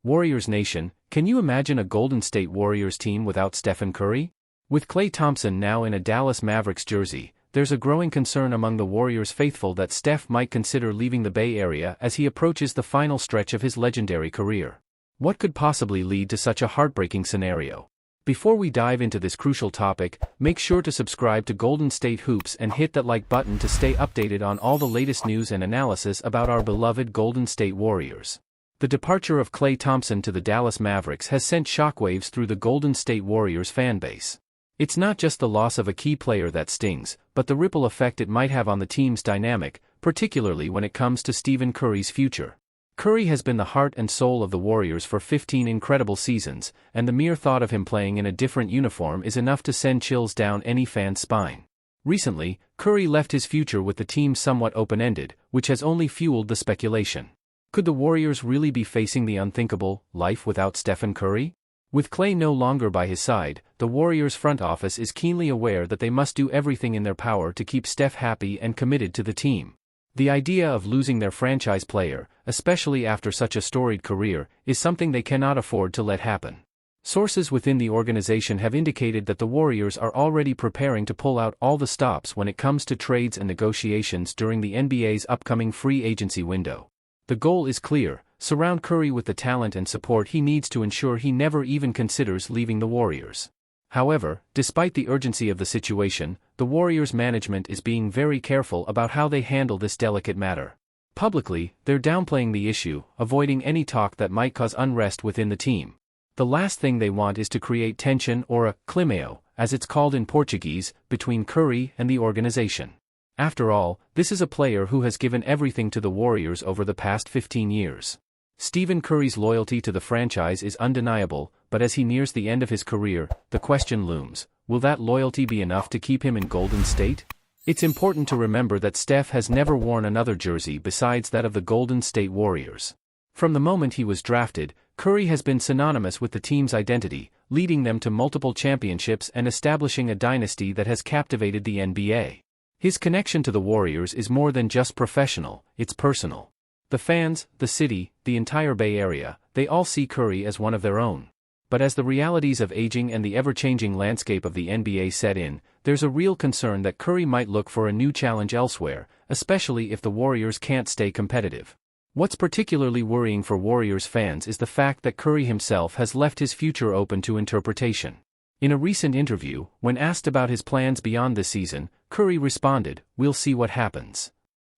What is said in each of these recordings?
Warriors Nation, can you imagine a Golden State Warriors team without Stephen Curry? With Klay Thompson now in a Dallas Mavericks jersey, there's a growing concern among the Warriors faithful that Steph might consider leaving the Bay Area as he approaches the final stretch of his legendary career. What could possibly lead to such a heartbreaking scenario? Before we dive into this crucial topic, make sure to subscribe to Golden State Hoops and hit that like button to stay updated on all the latest news and analysis about our beloved Golden State Warriors. The departure of Klay Thompson to the Dallas Mavericks has sent shockwaves through the Golden State Warriors fanbase. It's not just the loss of a key player that stings, but the ripple effect it might have on the team's dynamic, particularly when it comes to Stephen Curry's future. Curry has been the heart and soul of the Warriors for 15 incredible seasons, and the mere thought of him playing in a different uniform is enough to send chills down any fan's spine. Recently, Curry left his future with the team somewhat open-ended, which has only fueled the speculation. Could the Warriors really be facing the unthinkable, life without Stephen Curry? With Klay no longer by his side, the Warriors front office is keenly aware that they must do everything in their power to keep Steph happy and committed to the team. The idea of losing their franchise player, especially after such a storied career, is something they cannot afford to let happen. Sources within the organization have indicated that the Warriors are already preparing to pull out all the stops when it comes to trades and negotiations during the NBA's upcoming free agency window. The goal is clear: surround Curry with the talent and support he needs to ensure he never even considers leaving the Warriors. However, despite the urgency of the situation, the Warriors management is being very careful about how they handle this delicate matter. Publicly, they're downplaying the issue, avoiding any talk that might cause unrest within the team. The last thing they want is to create tension or a climão, as it's called in Portuguese, between Curry and the organization. After all, this is a player who has given everything to the Warriors over the past 15 years. Stephen Curry's loyalty to the franchise is undeniable, but as he nears the end of his career, the question looms: will that loyalty be enough to keep him in Golden State? It's important to remember that Steph has never worn another jersey besides that of the Golden State Warriors. From the moment he was drafted, Curry has been synonymous with the team's identity, leading them to multiple championships and establishing a dynasty that has captivated the NBA. His connection to the Warriors is more than just professional, it's personal. The fans, the city, the entire Bay Area, they all see Curry as one of their own. But as the realities of aging and the ever-changing landscape of the NBA set in, there's a real concern that Curry might look for a new challenge elsewhere, especially if the Warriors can't stay competitive. What's particularly worrying for Warriors fans is the fact that Curry himself has left his future open to interpretation. In a recent interview, when asked about his plans beyond this season, Curry responded, "We'll see what happens."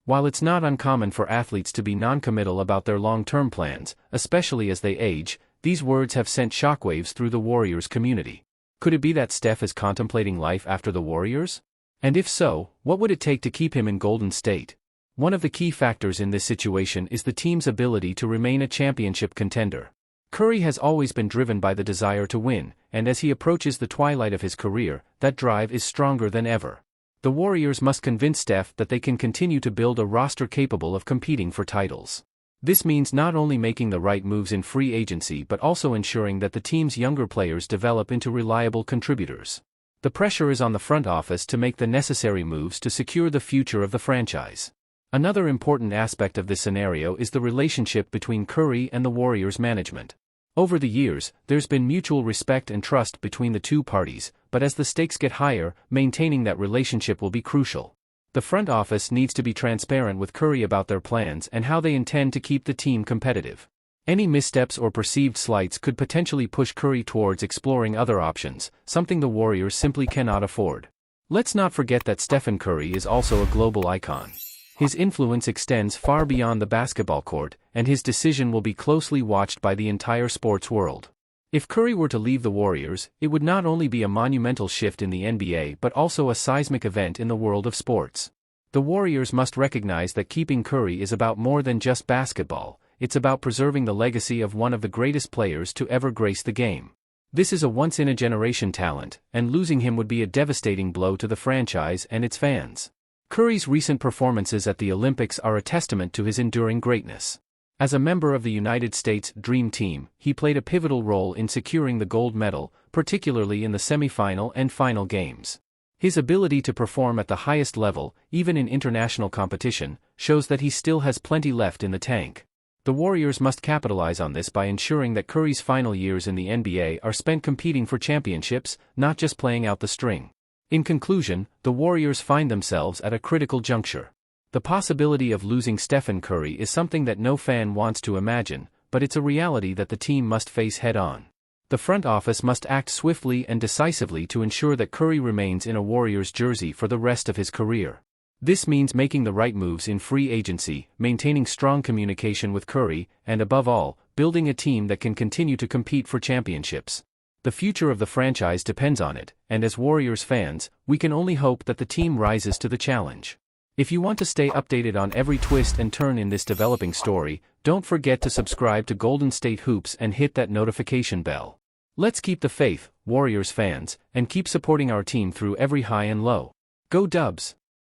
While it's not uncommon for athletes to be non-committal about their long-term plans, especially as they age, these words have sent shockwaves through the Warriors community. Could it be that Steph is contemplating life after the Warriors? And if so, what would it take to keep him in Golden State? One of the key factors in this situation is the team's ability to remain a championship contender. Curry has always been driven by the desire to win, and as he approaches the twilight of his career, that drive is stronger than ever. The Warriors must convince Steph that they can continue to build a roster capable of competing for titles. This means not only making the right moves in free agency but also ensuring that the team's younger players develop into reliable contributors. The pressure is on the front office to make the necessary moves to secure the future of the franchise. Another important aspect of this scenario is the relationship between Curry and the Warriors management. Over the years, there's been mutual respect and trust between the two parties, but as the stakes get higher, maintaining that relationship will be crucial. The front office needs to be transparent with Curry about their plans and how they intend to keep the team competitive. Any missteps or perceived slights could potentially push Curry towards exploring other options, something the Warriors simply cannot afford. Let's not forget that Stephen Curry is also a global icon. His influence extends far beyond the basketball court, and his decision will be closely watched by the entire sports world. If Curry were to leave the Warriors, it would not only be a monumental shift in the NBA but also a seismic event in the world of sports. The Warriors must recognize that keeping Curry is about more than just basketball, it's about preserving the legacy of one of the greatest players to ever grace the game. This is a once-in-a-generation talent, and losing him would be a devastating blow to the franchise and its fans. Curry's recent performances at the Olympics are a testament to his enduring greatness. As a member of the United States Dream Team, he played a pivotal role in securing the gold medal, particularly in the semifinal and final games. His ability to perform at the highest level, even in international competition, shows that he still has plenty left in the tank. The Warriors must capitalize on this by ensuring that Curry's final years in the NBA are spent competing for championships, not just playing out the string. In conclusion, the Warriors find themselves at a critical juncture. The possibility of losing Stephen Curry is something that no fan wants to imagine, but it's a reality that the team must face head-on. The front office must act swiftly and decisively to ensure that Curry remains in a Warriors jersey for the rest of his career. This means making the right moves in free agency, maintaining strong communication with Curry, and above all, building a team that can continue to compete for championships. The future of the franchise depends on it, and as Warriors fans, we can only hope that the team rises to the challenge. If you want to stay updated on every twist and turn in this developing story, don't forget to subscribe to Golden State Hoops and hit that notification bell. Let's keep the faith, Warriors fans, and keep supporting our team through every high and low. Go Dubs!